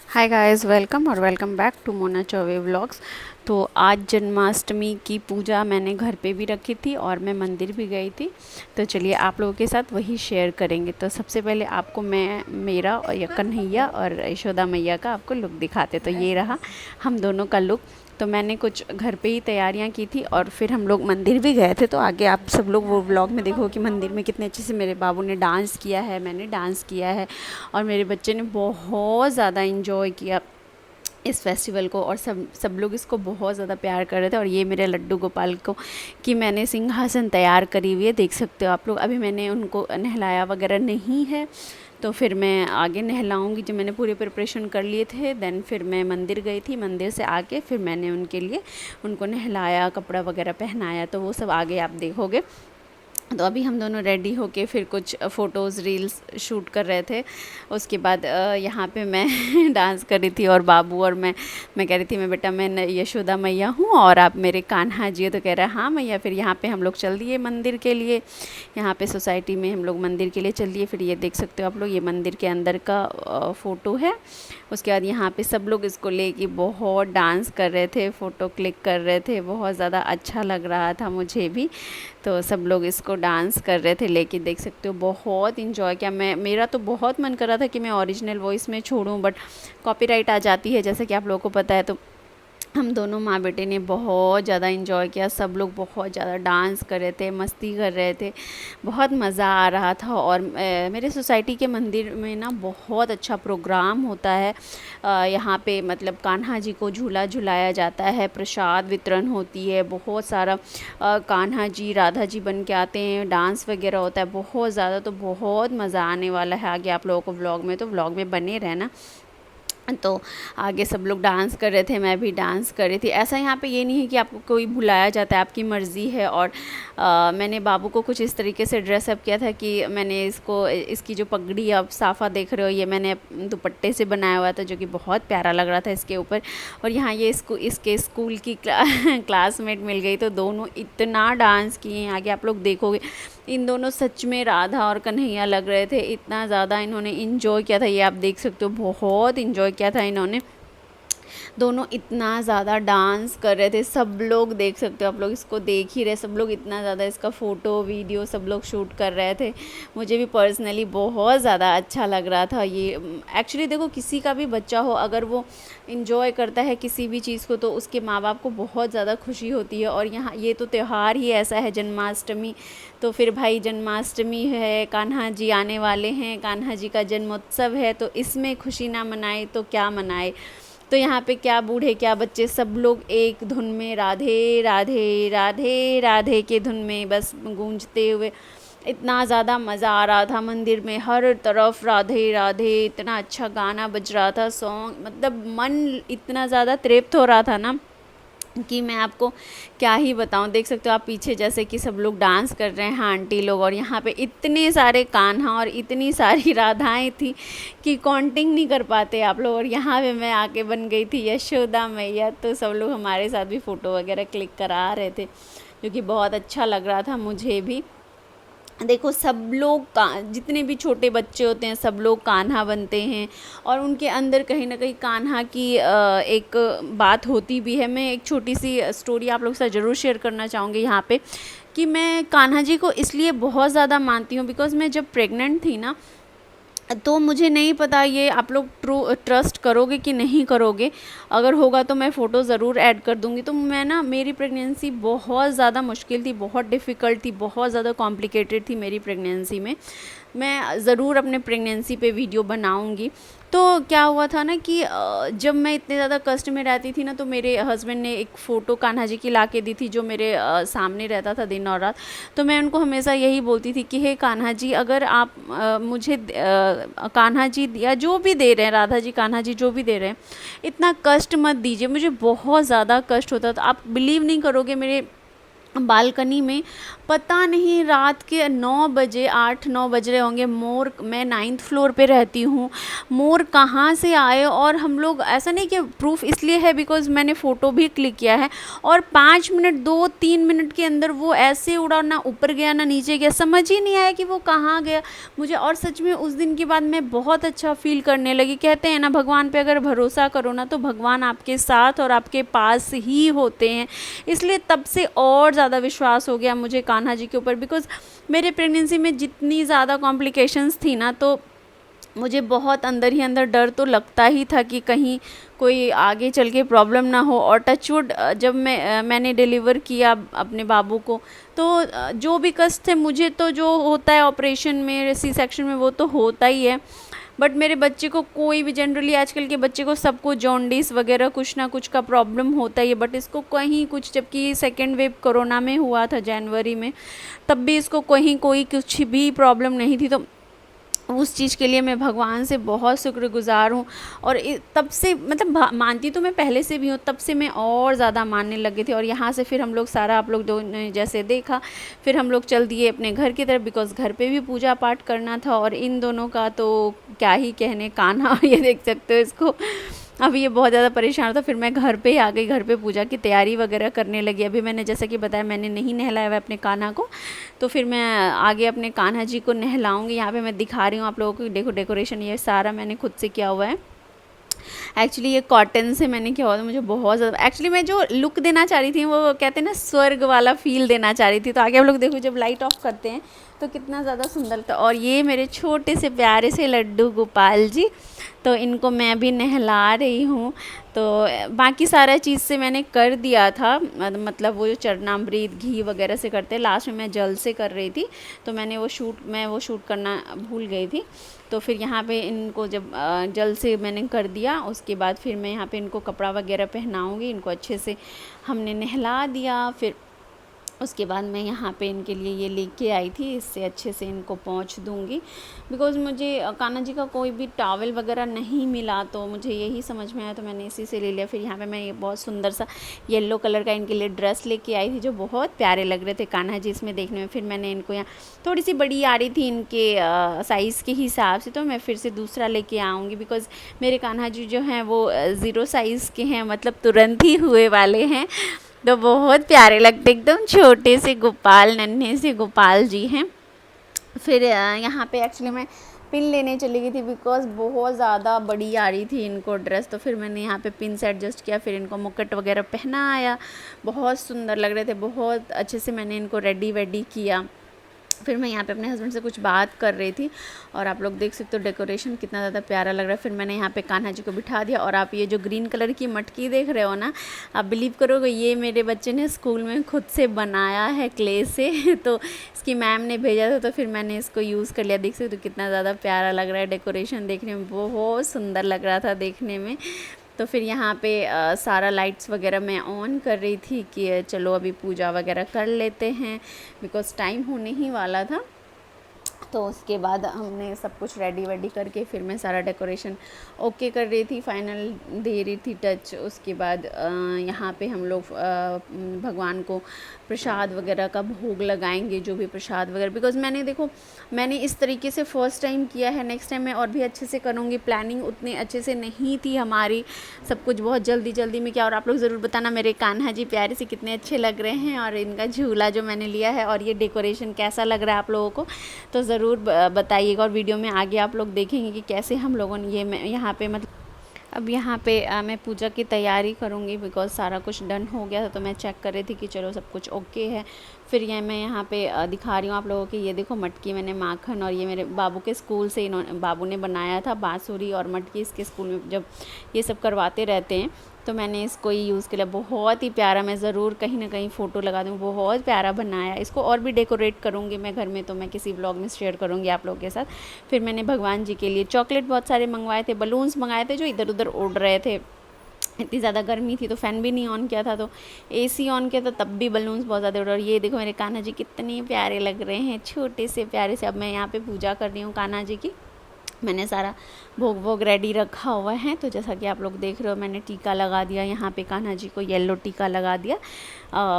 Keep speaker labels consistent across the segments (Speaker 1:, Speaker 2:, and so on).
Speaker 1: हाय guys, welcome और welcome back to Mona Chaubey vlogs. तो आज जन्माष्टमी की पूजा मैंने घर पे भी रखी थी और मैं मंदिर भी गई थी। तो चलिए आप लोगों के साथ वही शेयर करेंगे। तो सबसे पहले आपको मैं मेरा और या कन्हैया और यशोदा मैया का आपको लुक दिखाते। तो ये रहा हम दोनों का लुक। तो मैंने कुछ घर पे ही तैयारियां की थी और फिर हम लोग मंदिर भी गए थे। तो आगे आप सब लोग वो व्लॉग में देखो कि मंदिर में कितने अच्छे से मेरे बाबू ने डांस किया है, मैंने डांस किया है और मेरे बच्चे ने बहुत ज़्यादा इंजॉय किया इस फेस्टिवल को। और सब सब लोग इसको बहुत ज़्यादा प्यार कर रहे थे। और ये मेरे लड्डू गोपाल को कि मैंने सिंहासन तैयार करी हुई है, देख सकते हो आप लोग। अभी मैंने उनको नहलाया वगैरह नहीं है, तो फिर मैं आगे नहलाऊंगी। जब मैंने पूरे प्रिपरेशन कर लिए थे देन फिर मैं मंदिर गई थी। मंदिर से आके फिर मैंने उनके लिए उनको नहलाया, कपड़ा वगैरह पहनाया। तो वो सब आगे आप देखोगे। तो अभी हम दोनों रेडी होके फिर कुछ फ़ोटोज़ रील्स शूट कर रहे थे। उसके बाद यहाँ पे मैं डांस कर रही थी और बाबू और मैं कह रही थी मैं बेटा मैं यशोदा मैया हूँ और आप मेरे कान्हा जी हो। तो कह रहा है हाँ मैया। फिर यहाँ पे हम लोग चल दिए मंदिर के लिए। यहाँ पे सोसाइटी में हम लोग मंदिर के लिए चल दिए। फिर ये देख सकते हो आप लोग, ये मंदिर के अंदर का फ़ोटो है। उसके बाद यहाँ पे सब लोग इसको लेके बहुत डांस कर रहे थे, फ़ोटो क्लिक कर रहे थे। बहुत ज़्यादा अच्छा लग रहा था मुझे भी। तो सब लोग इसको डांस कर रहे थे लेके, देख सकते हो बहुत इन्जॉय किया। मेरा तो बहुत मन कर रहा था कि मैं ओरिजिनल वॉइस में छोड़ूं, बट कॉपीराइट आ जाती है जैसा कि आप लोगों को पता है। तो हम दोनों माँ बेटे ने बहुत ज़्यादा इन्जॉय किया। सब लोग बहुत ज़्यादा डांस कर रहे थे, मस्ती कर रहे थे, बहुत मज़ा आ रहा था। और मेरे सोसाइटी के मंदिर में ना बहुत अच्छा प्रोग्राम होता है। यहाँ पे मतलब कान्हा जी को झूला झुलाया जाता है, प्रसाद वितरण होती है, बहुत सारा कान्हा जी राधा जी बन के आते हैं, डांस वगैरह होता है बहुत ज़्यादा। तो बहुत मज़ा आने वाला है आगे आप लोगों को व्लॉग में। तो व्लॉग में बने रहना। तो आगे सब लोग डांस कर रहे थे, मैं भी डांस कर रही थी। ऐसा यहाँ पे ये नहीं है कि आपको कोई बुलाया जाता है, आपकी मर्ज़ी है। और मैंने बाबू को कुछ इस तरीके से ड्रेसअप किया था कि मैंने इसकी जो पगड़ी आप साफ़ा देख रहे हो, ये मैंने दुपट्टे से बनाया हुआ था जो कि बहुत प्यारा लग रहा था इसके ऊपर। और यहाँ ये इसके स्कूल की क्लासमेट मिल गई, तो दोनों इतना डांस किए हैं। आगे आप लोग देखोगे इन दोनों सच में राधा और कन्हैया लग रहे थे। इतना ज़्यादा इन्होंने इंजॉय किया था, ये आप देख सकते हो बहुत इंजॉय किया था इन्होंने। दोनों इतना ज़्यादा डांस कर रहे थे। सब लोग देख सकते हो आप लोग, इसको देख ही रहे, सब लोग इतना ज़्यादा इसका फ़ोटो वीडियो सब लोग शूट कर रहे थे। मुझे भी पर्सनली बहुत ज़्यादा अच्छा लग रहा था ये। एक्चुअली देखो, किसी का भी बच्चा हो अगर वो इंजॉय करता है किसी भी चीज़ को, तो उसके माँ बाप को बहुत ज़्यादा खुशी होती है। और यहाँ ये तो त्यौहार ही ऐसा है, जन्माष्टमी। तो फिर भाई जन्माष्टमी है, कान्हा जी आने वाले हैं, कान्हा जी का जन्मोत्सव है, तो इसमें खुशी ना मनाए तो क्या मनाए। तो यहाँ पे क्या बूढ़े क्या बच्चे सब लोग एक धुन में राधे राधे राधे राधे के धुन में बस गूंजते हुए, इतना ज़्यादा मज़ा आ रहा था। मंदिर में हर तरफ राधे राधे, इतना अच्छा गाना बज रहा था, सॉन्ग मतलब मन इतना ज़्यादा तृप्त हो रहा था ना कि मैं आपको क्या ही बताऊं। देख सकते हो आप पीछे जैसे कि सब लोग डांस कर रहे हैं आंटी लोग, और यहाँ पे इतने सारे कान्हा और इतनी सारी राधाएं थी कि काउंटिंग नहीं कर पाते आप लोग। और यहाँ पे मैं आके बन गई थी यशोदा मैया। तो सब लोग हमारे साथ भी फ़ोटो वगैरह क्लिक करा रहे थे, जो कि बहुत अच्छा लग रहा था मुझे भी। देखो सब लोग का जितने भी छोटे बच्चे होते हैं सब लोग कान्हा बनते हैं, और उनके अंदर कहीं ना कहीं कान्हा की एक बात होती भी है। मैं एक छोटी सी स्टोरी आप लोग के साथ ज़रूर शेयर करना चाहूँगी यहाँ पे, कि मैं कान्हा जी को इसलिए बहुत ज़्यादा मानती हूँ बिकॉज़ मैं जब प्रेग्नेंट थी ना, तो मुझे नहीं पता ये आप लोग ट्रस्ट करोगे कि नहीं करोगे। अगर होगा तो मैं फ़ोटो ज़रूर ऐड कर दूँगी। तो मैं ना, मेरी प्रेगनेंसी बहुत ज़्यादा मुश्किल थी, बहुत डिफ़िकल्ट थी, बहुत ज़्यादा कॉम्प्लिकेटेड थी मेरी प्रेगनेंसी में। मैं ज़रूर अपने प्रेगनेंसी पे वीडियो बनाऊँगी। तो क्या हुआ था ना कि जब मैं इतने ज़्यादा कष्ट में रहती थी ना, तो मेरे हस्बैंड ने एक फ़ोटो कान्हा जी की ला के दी थी, जो मेरे सामने रहता था दिन और रात। तो मैं उनको हमेशा यही बोलती थी कि हे कान्हा जी, अगर आप मुझे कान्हा जी या जो भी दे रहे हैं, राधा जी कान्हा जी जो भी दे रहे हैं, इतना कष्ट मत दीजिए। मुझे बहुत ज़्यादा कष्ट होता था, आप बिलीव नहीं करोगे। मेरे बालकनी में पता नहीं रात के 9 बजे 8-9 बज रहे होंगे, मोर, मैं 9th फ्लोर पे रहती हूँ, मोर कहाँ से आए। और हम लोग, ऐसा नहीं कि प्रूफ इसलिए है बिकॉज़ मैंने फ़ोटो भी क्लिक किया है, और 5 मिनट 2-3 मिनट के अंदर वो ऐसे उड़ा, ना ऊपर गया ना नीचे गया, समझ ही नहीं आया कि वो कहाँ गया मुझे। और सच में उस दिन के बाद मैं बहुत अच्छा फ़ील करने लगी। कहते हैं ना, भगवान पे अगर भरोसा करो ना तो भगवान आपके साथ और आपके पास ही होते हैं। इसलिए तब से और ज़्यादा विश्वास हो गया मुझे कान्हा जी के ऊपर, बिकॉज़ मेरे प्रेगनेंसी में जितनी ज़्यादा कॉम्प्लिकेशंस थी ना, तो मुझे बहुत अंदर ही अंदर डर तो लगता ही था कि कहीं कोई आगे चल के प्रॉब्लम ना हो। और टचवुड, जब मैंने डिलीवर किया अपने बाबू को, तो जो भी कष्ट थे मुझे, तो जो होता है ऑपरेशन में, सी सेक्शन में, वो तो होता ही है। बट मेरे बच्चे को कोई भी, जनरली आजकल के बच्चे को सबको जॉन्डिस वगैरह कुछ ना कुछ का प्रॉब्लम होता ही है, बट इसको कहीं कुछ, जबकि सेकेंड वेव कोरोना में हुआ था जनवरी में, तब भी इसको कहीं कोई कुछ भी प्रॉब्लम नहीं थी। तो उस चीज़ के लिए मैं भगवान से बहुत शुक्रगुज़ार हूँ। और तब से, मतलब मानती तो मैं पहले से भी हूँ, तब से मैं और ज़्यादा मानने लगे थे। और यहाँ से फिर हम लोग सारा, आप लोग दो ने जैसे देखा, फिर हम लोग चल दिए अपने घर की तरफ, बिकॉज़ घर पे भी पूजा पाठ करना था। और इन दोनों का तो क्या ही कहने, कान्हा ये देख सकते हो इसको, अभी ये बहुत ज़्यादा परेशान था। फिर मैं घर पे ही आ गई, घर पे पूजा की तैयारी वगैरह करने लगी। अभी मैंने, जैसा कि बताया, मैंने नहीं नहलाया हुआ अपने कान्हा को, तो फिर मैं आगे अपने कान्हा जी को नहलाऊंगी। यहाँ पे मैं दिखा रही हूँ आप लोगों को, देखो डेकोरेशन ये सारा मैंने खुद से किया हुआ है। एक्चुअली ये कॉटन से मैंने किया हुआ था, मुझे बहुत ज़्यादा, एक्चुअली मैं जो लुक देना चाह रही थी, वो कहते हैं ना स्वर्ग वाला फील देना चाह रही थी। तो आगे आप लोग देखो, जब लाइट ऑफ करते हैं तो कितना ज़्यादा सुंदर था। और ये मेरे छोटे से प्यारे से लड्डू गोपाल जी, तो इनको मैं अभी नहला रही हूँ। तो बाकी सारा चीज़ से मैंने कर दिया था, मतलब वो जो चरणामृत घी वगैरह से करते हैं, लास्ट में मैं जल से कर रही थी, तो मैं वो शूट करना भूल गई थी। तो फिर यहाँ पे इनको जब जल से मैंने कर दिया, उसके बाद फिर मैं यहाँ पे इनको कपड़ा वगैरह पहनाऊँगी। इनको अच्छे से हमने नहला दिया। फिर उसके बाद मैं यहाँ पे इनके लिए ये लेके आई थी, इससे अच्छे से इनको पोंछ दूँगी, बिकॉज़ मुझे कान्हा जी का कोई भी टॉवल वगैरह नहीं मिला, तो मुझे यही समझ में आया, तो मैंने इसी से ले लिया। फिर यहाँ पे मैं ये बहुत सुंदर सा येलो कलर का इनके लिए ड्रेस लेके आई थी, जो बहुत प्यारे लग रहे थे कान्हा जी इसमें देखने में। फिर मैंने इनको यहाँ थोड़ी सी बड़ी आ रही थी इनके साइज़ के हिसाब से, तो मैं फिर से दूसरा लेके आऊँगी, बिकॉज़ मेरे कान्हा जी जो हैं वो 0 साइज़ के हैं, मतलब तुरंत ही हुए वाले हैं। तो बहुत प्यारे लगते, एकदम छोटे से गोपाल, नन्हे से गोपाल जी हैं। फिर यहाँ पे एक्चुअली मैं पिन लेने चली गई थी, बिकॉज़ बहुत ज़्यादा बड़ी आ रही थी इनको ड्रेस, तो फिर मैंने यहाँ पे पिन से एडजस्ट किया। फिर इनको मुकुट वगैरह पहनाया, बहुत सुंदर लग रहे थे, बहुत अच्छे से मैंने इनको रेडी वेडी किया। फिर मैं यहाँ पे अपने हस्बैंड से कुछ बात कर रही थी, और आप लोग देख सकते हो डेकोरेशन कितना ज़्यादा प्यारा लग रहा है। फिर मैंने यहाँ पे कान्हा जी को बिठा दिया। और आप ये जो ग्रीन कलर की मटकी देख रहे हो ना, आप बिलीव करोगे, ये मेरे बच्चे ने स्कूल में खुद से बनाया है क्ले से तो इसकी मैम ने भेजा था, तो फिर मैंने इसको यूज़ कर लिया। देख सकते हो कितना ज़्यादा प्यारा लग रहा है, डेकोरेशन देखने में बहुत सुंदर लग रहा था देखने में। तो फिर यहाँ पे सारा लाइट्स वगैरह मैं ऑन कर रही थी कि चलो अभी पूजा वगैरह कर लेते हैं, बिकॉज़ टाइम होने ही वाला था। तो उसके बाद हमने सब कुछ रेडी वेडी करके फिर मैं सारा डेकोरेशन ओके कर रही थी, फाइनल दे रही थी टच। उसके बाद यहाँ पे हम लोग भगवान को प्रसाद वगैरह का भोग लगाएंगे, जो भी प्रसाद वगैरह, बिकॉज़ मैंने इस तरीके से फ़र्स्ट टाइम किया है। नेक्स्ट टाइम मैं और भी अच्छे से करूँगी। प्लानिंग उतनी अच्छे से नहीं थी हमारी, सब कुछ बहुत जल्दी जल्दी में किया। और आप लोग ज़रूर बताना मेरे कान्हा जी प्यारे से कितने अच्छे लग रहे हैं, और इनका झूला जो मैंने लिया है, और ये डेकोरेशन कैसा लग रहा है आप लोगों को, तो ज़रूर बताइएगा। और वीडियो में आगे आप लोग देखेंगे कि कैसे हम लोगों ने यहाँ पे, मतलब अब यहाँ पे मैं पूजा की तैयारी करूँगी, बिकॉज़ सारा कुछ डन हो गया था। तो मैं चेक कर रही थी कि चलो सब कुछ ओके है। फिर ये मैं यहाँ पे दिखा रही हूँ आप लोगों की, ये देखो मटकी मैंने माखन, और ये मेरे बाबू के स्कूल से बाबू ने बनाया था, बांसुरी और मटकी इसके स्कूल में जब ये सब करवाते रहते हैं, तो मैंने इसको ही यूज़ किया। बहुत ही प्यारा, मैं ज़रूर कहीं ना कहीं फ़ोटो लगा दूँ, बहुत प्यारा बनाया। इसको और भी डेकोरेट करूँगी मैं घर में, तो मैं किसी व्लॉग में शेयर करूँगी आप लोगों के साथ। फिर मैंने भगवान जी के लिए चॉकलेट बहुत सारे मंगवाए थे, बलून्स मंगाए थे जो इधर उधर उड़ रहे थे। इतनी ज़्यादा गर्मी थी तो फ़ैन भी नहीं ऑन किया था, तो एसी ऑन किया था, तब भी बलून्स बहुत ज़्यादा उड़ रहे। और ये देखो मेरे कान्हा जी कितने प्यारे लग रहे हैं, छोटे से प्यारे से। अब मैं यहाँ पे पूजा कर रही हूँ कान्हा जी की। मैंने सारा भोग वोग रेडी रखा हुआ है। तो जैसा कि आप लोग देख रहे हो मैंने टीका लगा दिया, यहाँ पे कान्हा जी को येलो टीका लगा दिया।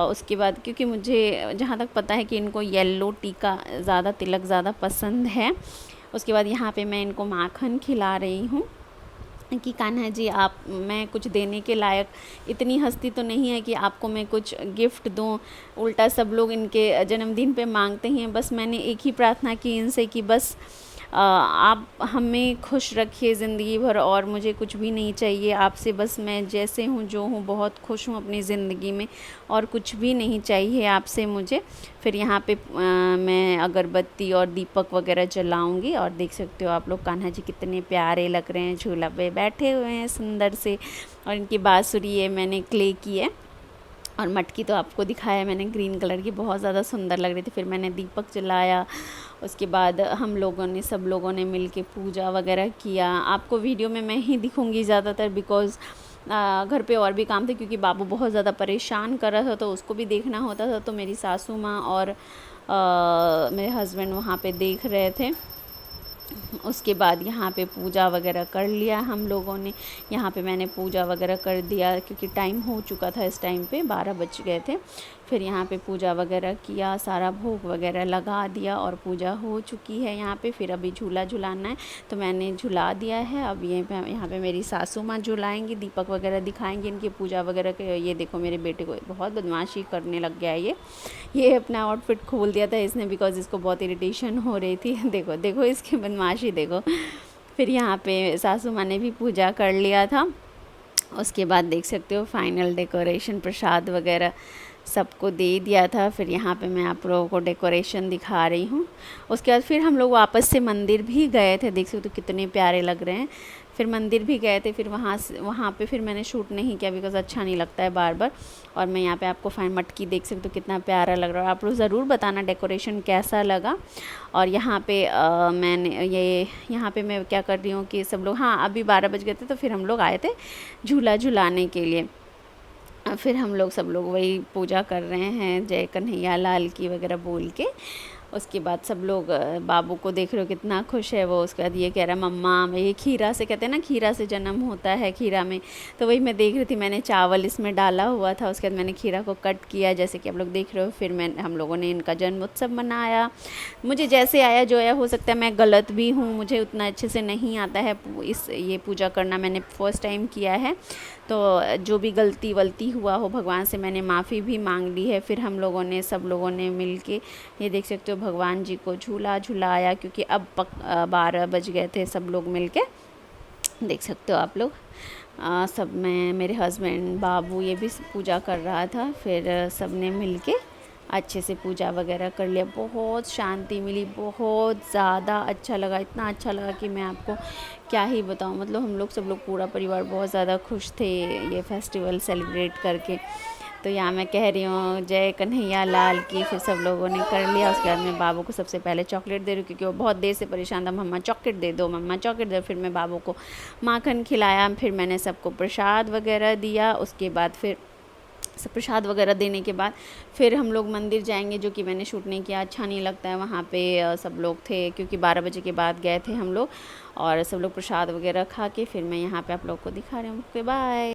Speaker 1: उसके बाद क्योंकि मुझे जहाँ तक पता है कि इनको येलो टीका ज़्यादा, तिलक ज़्यादा पसंद है। उसके बाद यहाँ पे मैं इनको माखन खिला रही हूँ कि कान्हा जी आप, मैं कुछ देने के लायक इतनी हस्ती तो नहीं है कि आपको मैं कुछ गिफ्ट दूँ, उल्टा सब लोग इनके जन्मदिन पे मांगते हैं। बस मैंने एक ही प्रार्थना की इनसे कि बस आप हमें खुश रखिए ज़िंदगी भर, और मुझे कुछ भी नहीं चाहिए आपसे। बस मैं जैसे हूँ जो हूँ बहुत खुश हूँ अपनी ज़िंदगी में, और कुछ भी नहीं चाहिए आपसे मुझे। फिर यहाँ पे मैं अगरबत्ती और दीपक वगैरह जलाऊंगी। और देख सकते हो आप लोग कान्हा जी कितने प्यारे लग रहे हैं, झूला पे बैठे हुए हैं सुंदर से। और इनकी बाँसुरी ये मैंने क्ले की है, और मटकी तो आपको दिखाया मैंने ग्रीन कलर की, बहुत ज़्यादा सुंदर लग रही थी। फिर मैंने दीपक जलाया। उसके बाद हम लोगों ने, सब लोगों ने मिलके पूजा वगैरह किया। आपको वीडियो में मैं ही दिखूंगी ज़्यादातर, बिकॉज़ घर पे और भी काम थे, क्योंकि बाबू बहुत ज़्यादा परेशान कर रहा था तो उसको भी देखना होता था। तो मेरी सासू माँ और मेरे हस्बैंड वहाँ पे देख रहे थे। उसके बाद यहाँ पे पूजा वगैरह कर लिया हम लोगों ने। यहाँ पे मैंने पूजा वगैरह कर दिया क्योंकि टाइम हो चुका था, इस टाइम पे 12 बज गए थे। फिर यहाँ पे पूजा वगैरह किया, सारा भोग वगैरह लगा दिया और पूजा हो चुकी है यहाँ पे। फिर अभी झूला झुलाना है तो मैंने झुला दिया है। अब यहाँ पे मेरी सासू माँ झुलाएंगी, दीपक वगैरह दिखाएंगे इनकी पूजा वगैरह के। ये देखो मेरे बेटे को बहुत बदमाशी करने लग गया है ये अपना आउटफिट खोल दिया था इसने, बिकॉज इसको बहुत इरिटेशन हो रही थी। देखो देखो इसकी बदमाशी देखो। फिर यहाँ पे सासू माँ ने भी पूजा कर लिया था। उसके बाद देख सकते हो फाइनल डेकोरेशन, प्रसाद वगैरह सबको दे दिया था। फिर यहाँ पे मैं आप लोगों को डेकोरेशन दिखा रही हूँ। उसके बाद फिर हम लोग वापस से मंदिर भी गए थे, देख सकते हो कितने प्यारे लग रहे हैं। फिर मंदिर भी गए थे। फिर वहाँ पे फिर मैंने शूट नहीं किया, बिकॉज अच्छा नहीं लगता है बार बार। और मैं यहाँ पे आपको फाइन मटकी देख सकते हो कितना प्यारा लग रहा है। आप लोग ज़रूर बताना डेकोरेशन कैसा लगा। और यहाँ पे मैंने यहाँ पे मैं क्या कर रही हूँ कि सब लोग, हाँ अभी 12 बज गए थे तो फिर हम लोग आए थे झूला झुलाने के लिए। फिर हम लोग सब लोग वही पूजा कर रहे हैं जय कन्हैया लाल की वगैरह बोल के। उसके बाद सब लोग, बाबू को देख रहे हो कितना खुश है वो। उसके बाद ये कह रहा मम्मा, ये खीरा से, कहते हैं ना खीरा से जन्म होता है, खीरा में। तो वही मैं देख रही थी, मैंने चावल इसमें डाला हुआ था। उसके बाद मैंने खीरा को कट किया जैसे कि आप लोग देख रहे हो। फिर हम लोगों ने इनका जन्म उत्सव मनाया। मुझे जैसे आया जो आया, हो सकता है मैं गलत भी हूँ, मुझे उतना अच्छे से नहीं आता है ये पूजा करना, मैंने फर्स्ट टाइम किया है। तो जो भी गलती वलती हुआ हो भगवान से मैंने माफ़ी भी मांग ली है। फिर हम लोगों ने, सब लोगों ने मिल के, ये देख सकते हो भगवान जी को झूला झुलाया, क्योंकि अब 12 बज गए थे। सब लोग मिल के देख सकते हो आप लोग, सब, मैं, मेरे हस्बैंड, बाबू ये भी पूजा कर रहा था। फिर सब ने मिल के अच्छे से पूजा वगैरह कर लिया। बहुत शांति मिली, बहुत ज़्यादा अच्छा लगा, इतना अच्छा लगा कि मैं आपको क्या ही बताऊं। मतलब हम लोग सब लोग, पूरा परिवार बहुत ज़्यादा खुश थे ये फेस्टिवल सेलिब्रेट करके। तो यहाँ मैं कह रही हूँ जय कन्हैया लाल की। फिर सब लोगों ने कर लिया। उसके बाद मैं बाबू को सबसे पहले चॉकलेट दे रही हूँ, क्योंकि वो बहुत देर से परेशान था, मम्मा चॉकलेट दे दो, मम्मा चॉकलेट दे दो। फिर मैं बाबू को माखन खिलाया। फिर मैंने सबको प्रसाद वगैरह दिया। उसके बाद फिर सब प्रसाद वगैरह देने के बाद फिर हम लोग मंदिर जाएंगे, जो कि मैंने शूट नहीं किया, अच्छा नहीं लगता है वहाँ पे। सब लोग थे क्योंकि 12 बजे के बाद गए थे हम लोग। और सब लोग प्रसाद वगैरह खा के फिर मैं यहाँ पे आप लोग को दिखा रही हूँ। Okay bye.